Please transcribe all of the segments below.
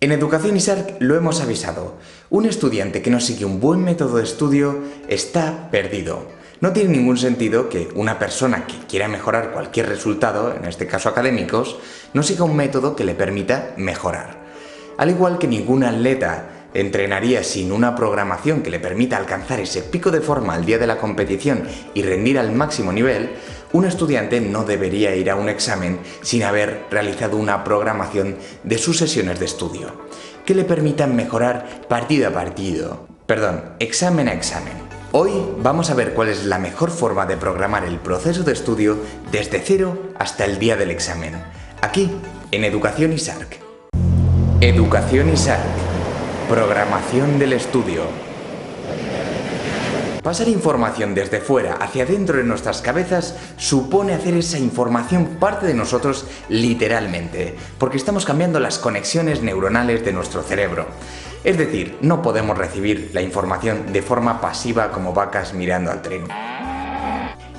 En Educación ISARC lo hemos avisado. Un estudiante que no sigue un buen método de estudio está perdido. No tiene ningún sentido que una persona que quiera mejorar cualquier resultado, en este caso académicos, no siga un método que le permita mejorar. Al igual que ningún atleta entrenaría sin una programación que le permita alcanzar ese pico de forma al día de la competición y rendir al máximo nivel, un estudiante no debería ir a un examen sin haber realizado una programación de sus sesiones de estudio, que le permitan mejorar partido a partido, examen a examen. Hoy vamos a ver cuál es la mejor forma de programar el proceso de estudio desde cero hasta el día del examen, aquí en Educación ISARC. Educación ISARC. Programación del estudio. Pasar información desde fuera hacia dentro de nuestras cabezas supone hacer esa información parte de nosotros literalmente, porque estamos cambiando las conexiones neuronales de nuestro cerebro. Es decir, no podemos recibir la información de forma pasiva como vacas mirando al tren.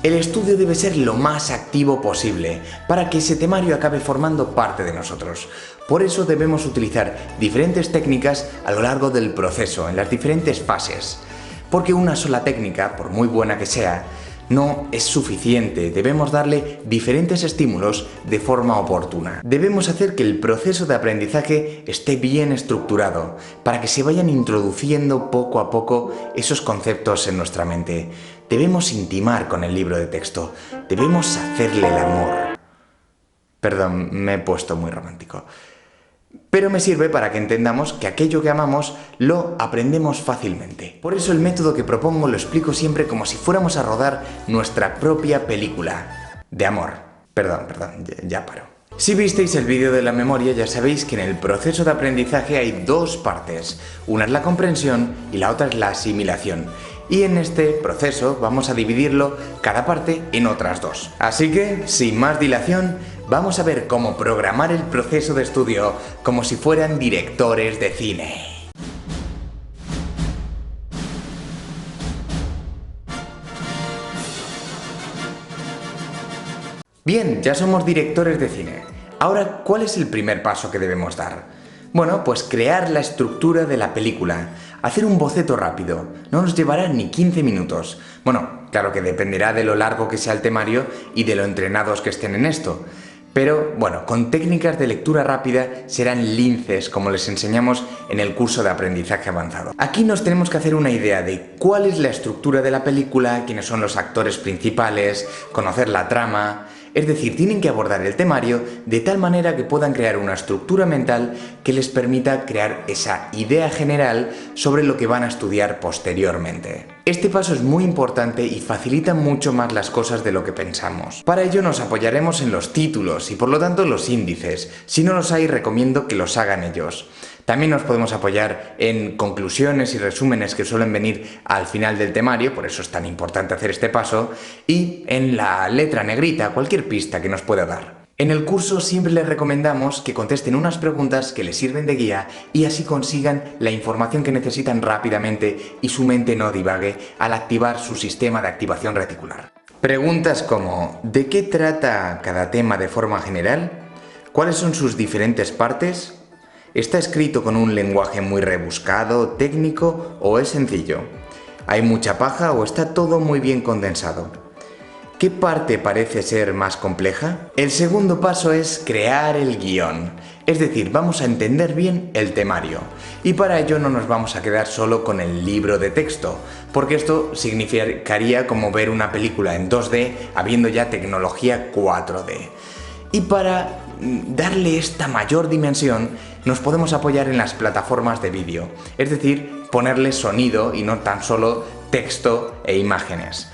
El estudio debe ser lo más activo posible para que ese temario acabe formando parte de nosotros. Por eso debemos utilizar diferentes técnicas a lo largo del proceso, en las diferentes fases. Porque una sola técnica, por muy buena que sea, no es suficiente. Debemos darle diferentes estímulos de forma oportuna. Debemos hacer que el proceso de aprendizaje esté bien estructurado, para que se vayan introduciendo poco a poco esos conceptos en nuestra mente. Debemos intimar con el libro de texto. Debemos hacerle el amor. Perdón, me he puesto muy romántico. Pero me sirve para que entendamos que aquello que amamos lo aprendemos fácilmente. Por eso el método que propongo lo explico siempre como si fuéramos a rodar nuestra propia película de amor. Perdón, ya paro. Si visteis el vídeo de la memoria ya sabéis que en el proceso de aprendizaje hay dos partes. Una es la comprensión y la otra es la asimilación. Y en este proceso vamos a dividirlo cada parte en otras dos. Así que, sin más dilación, vamos a ver cómo programar el proceso de estudio como si fueran directores de cine. Bien, ya somos directores de cine. Ahora, ¿cuál es el primer paso que debemos dar? Bueno, pues crear la estructura de la película, hacer un boceto rápido, no nos llevará ni 15 minutos. Bueno, claro que dependerá de lo largo que sea el temario y de lo entrenados que estén en esto. Pero, bueno, con técnicas de lectura rápida serán linces como les enseñamos en el curso de aprendizaje avanzado. Aquí nos tenemos que hacer una idea de cuál es la estructura de la película, quiénes son los actores principales, conocer la trama. Es decir, tienen que abordar el temario de tal manera que puedan crear una estructura mental que les permita crear esa idea general sobre lo que van a estudiar posteriormente. Este paso es muy importante y facilita mucho más las cosas de lo que pensamos. Para ello nos apoyaremos en los títulos y por lo tanto los índices. Si no los hay, recomiendo que los hagan ellos. También nos podemos apoyar en conclusiones y resúmenes que suelen venir al final del temario, por eso es tan importante hacer este paso, y en la letra negrita, cualquier pista que nos pueda dar. En el curso siempre les recomendamos que contesten unas preguntas que les sirven de guía y así consigan la información que necesitan rápidamente y su mente no divague al activar su sistema de activación reticular. Preguntas como ¿de qué trata cada tema de forma general? ¿Cuáles son sus diferentes partes? ¿Está escrito con un lenguaje muy rebuscado, técnico o es sencillo? ¿Hay mucha paja o está todo muy bien condensado? ¿Qué parte parece ser más compleja? El segundo paso es crear el guión. Es decir, vamos a entender bien el temario. Y para ello no nos vamos a quedar solo con el libro de texto, porque esto significaría como ver una película en 2D habiendo ya tecnología 4D. Y para darle esta mayor dimensión, nos podemos apoyar en las plataformas de vídeo, es decir, ponerle sonido y no tan solo texto e imágenes.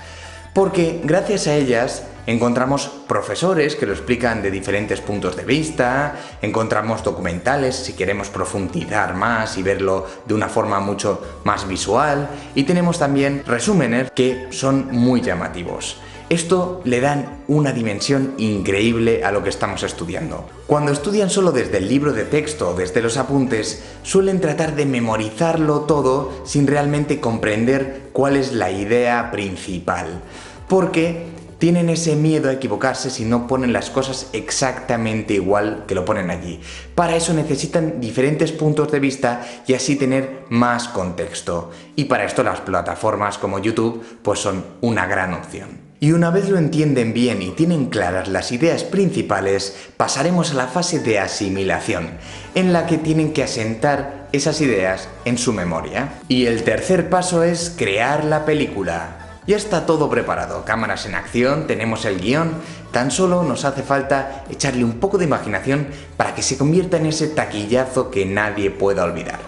Porque gracias a ellas encontramos profesores que lo explican de diferentes puntos de vista, encontramos documentales si queremos profundizar más y verlo de una forma mucho más visual, y tenemos también resúmenes que son muy llamativos. Esto le dan una dimensión increíble a lo que estamos estudiando. Cuando estudian solo desde el libro de texto o desde los apuntes, suelen tratar de memorizarlo todo sin realmente comprender cuál es la idea principal. Porque tienen ese miedo a equivocarse si no ponen las cosas exactamente igual que lo ponen allí. Para eso necesitan diferentes puntos de vista y así tener más contexto. Y para esto las plataformas como YouTube pues son una gran opción. Y una vez lo entienden bien y tienen claras las ideas principales, pasaremos a la fase de asimilación, en la que tienen que asentar esas ideas en su memoria. Y el tercer paso es crear la película. Ya está todo preparado, cámaras en acción, tenemos el guión, tan solo nos hace falta echarle un poco de imaginación para que se convierta en ese taquillazo que nadie pueda olvidar.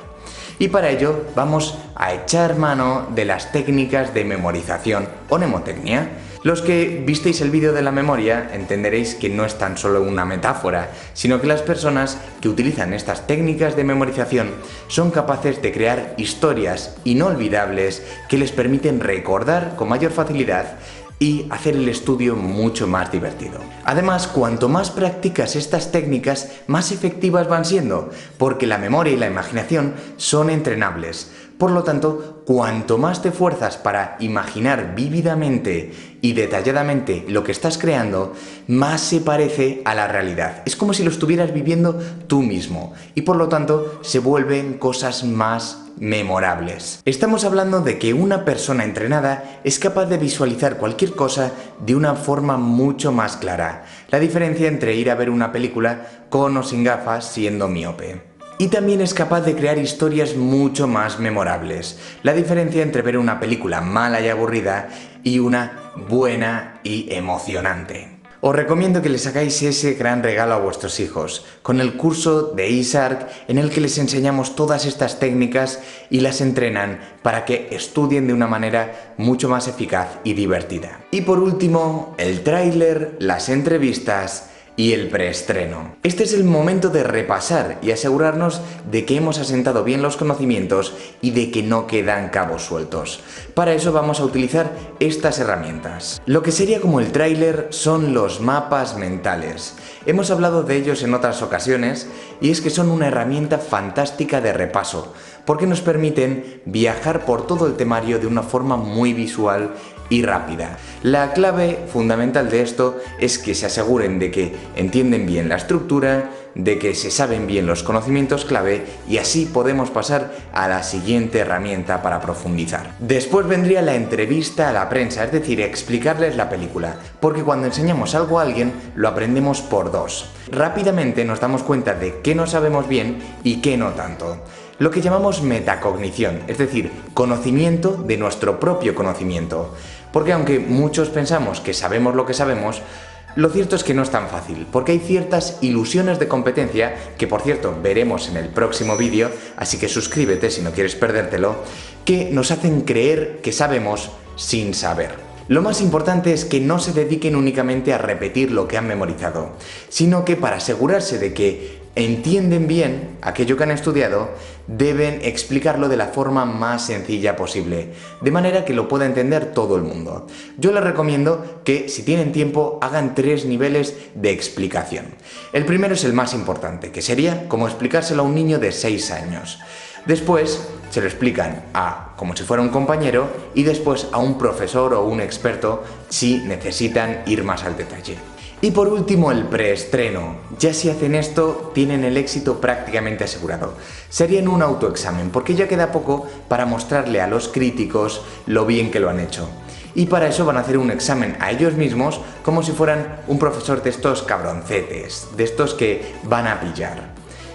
Y para ello vamos a echar mano de las técnicas de memorización o mnemotecnia. Los que visteis el vídeo de la memoria entenderéis que no es tan solo una metáfora, sino que las personas que utilizan estas técnicas de memorización son capaces de crear historias inolvidables que les permiten recordar con mayor facilidad y hacer el estudio mucho más divertido. Además, cuanto más practicas estas técnicas, más efectivas van siendo, porque la memoria y la imaginación son entrenables. Por lo tanto, cuanto más te fuerzas para imaginar vívidamente y detalladamente lo que estás creando, más se parece a la realidad. Es como si lo estuvieras viviendo tú mismo y por lo tanto se vuelven cosas más memorables. Estamos hablando de que una persona entrenada es capaz de visualizar cualquier cosa de una forma mucho más clara. La diferencia entre ir a ver una película con o sin gafas siendo miope. Y también es capaz de crear historias mucho más memorables. La diferencia entre ver una película mala y aburrida y una buena y emocionante. Os recomiendo que les hagáis ese gran regalo a vuestros hijos, con el curso de ISARC en el que les enseñamos todas estas técnicas y las entrenan para que estudien de una manera mucho más eficaz y divertida. Y por último, el tráiler, las entrevistas y el preestreno. Este es el momento de repasar y asegurarnos de que hemos asentado bien los conocimientos y de que no quedan cabos sueltos. Para eso vamos a utilizar estas herramientas. Lo que sería como el tráiler son los mapas mentales. Hemos hablado de ellos en otras ocasiones y es que son una herramienta fantástica de repaso, porque nos permiten viajar por todo el temario de una forma muy visual y rápida. La clave fundamental de esto es que se aseguren de que entienden bien la estructura, de que se saben bien los conocimientos clave y así podemos pasar a la siguiente herramienta para profundizar. Después vendría la entrevista a la prensa, es decir, explicarles la película, porque cuando enseñamos algo a alguien lo aprendemos por dos. Rápidamente nos damos cuenta de qué no sabemos bien y qué no tanto. Lo que llamamos metacognición, es decir, conocimiento de nuestro propio conocimiento. Porque aunque muchos pensamos que sabemos lo que sabemos, lo cierto es que no es tan fácil, porque hay ciertas ilusiones de competencia, que por cierto veremos en el próximo vídeo, así que suscríbete si no quieres perdértelo, que nos hacen creer que sabemos sin saber. Lo más importante es que no se dediquen únicamente a repetir lo que han memorizado, sino que para asegurarse de que entienden bien aquello que han estudiado, deben explicarlo de la forma más sencilla posible, de manera que lo pueda entender todo el mundo. Yo les recomiendo que, si tienen tiempo, hagan 3 niveles de explicación. El primero es el más importante, que sería como explicárselo a un niño de 6 años. Después se lo explican como si fuera un compañero y después a un profesor o un experto si necesitan ir más al detalle. Y por último, el preestreno. Ya si hacen esto, tienen el éxito prácticamente asegurado. Serían un autoexamen, porque ya queda poco para mostrarle a los críticos lo bien que lo han hecho. Y para eso van a hacer un examen a ellos mismos como si fueran un profesor de estos cabroncetes, de estos que van a pillar.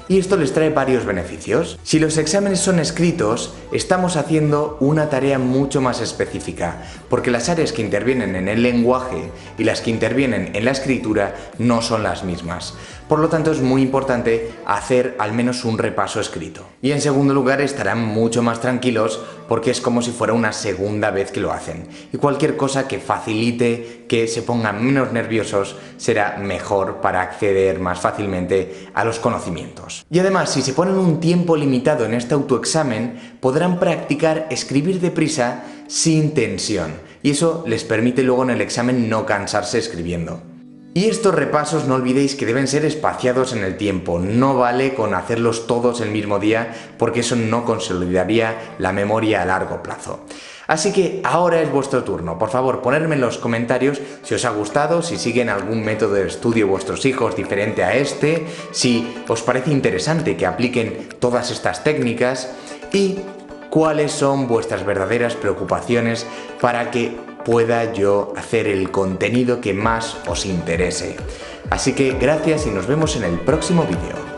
Y esto les trae varios beneficios. Si los exámenes son escritos, estamos haciendo una tarea mucho más específica, porque las áreas que intervienen en el lenguaje y las que intervienen en la escritura no son las mismas. Por lo tanto, es muy importante hacer al menos un repaso escrito. Y en segundo lugar, estarán mucho más tranquilos porque es como si fuera una segunda vez que lo hacen. Y cualquier cosa que facilite que se pongan menos nerviosos será mejor para acceder más fácilmente a los conocimientos. Y además, si se ponen un tiempo limitado en este autoexamen, podrán practicar escribir deprisa sin tensión. Y eso les permite luego en el examen no cansarse escribiendo. Y estos repasos no olvidéis que deben ser espaciados en el tiempo, no vale con hacerlos todos el mismo día porque eso no consolidaría la memoria a largo plazo. Así que ahora es vuestro turno. Por favor, ponedme en los comentarios si os ha gustado, si siguen algún método de estudio vuestros hijos diferente a este, si os parece interesante que apliquen todas estas técnicas y cuáles son vuestras verdaderas preocupaciones para que pueda yo hacer el contenido que más os interese. Así que gracias y nos vemos en el próximo vídeo.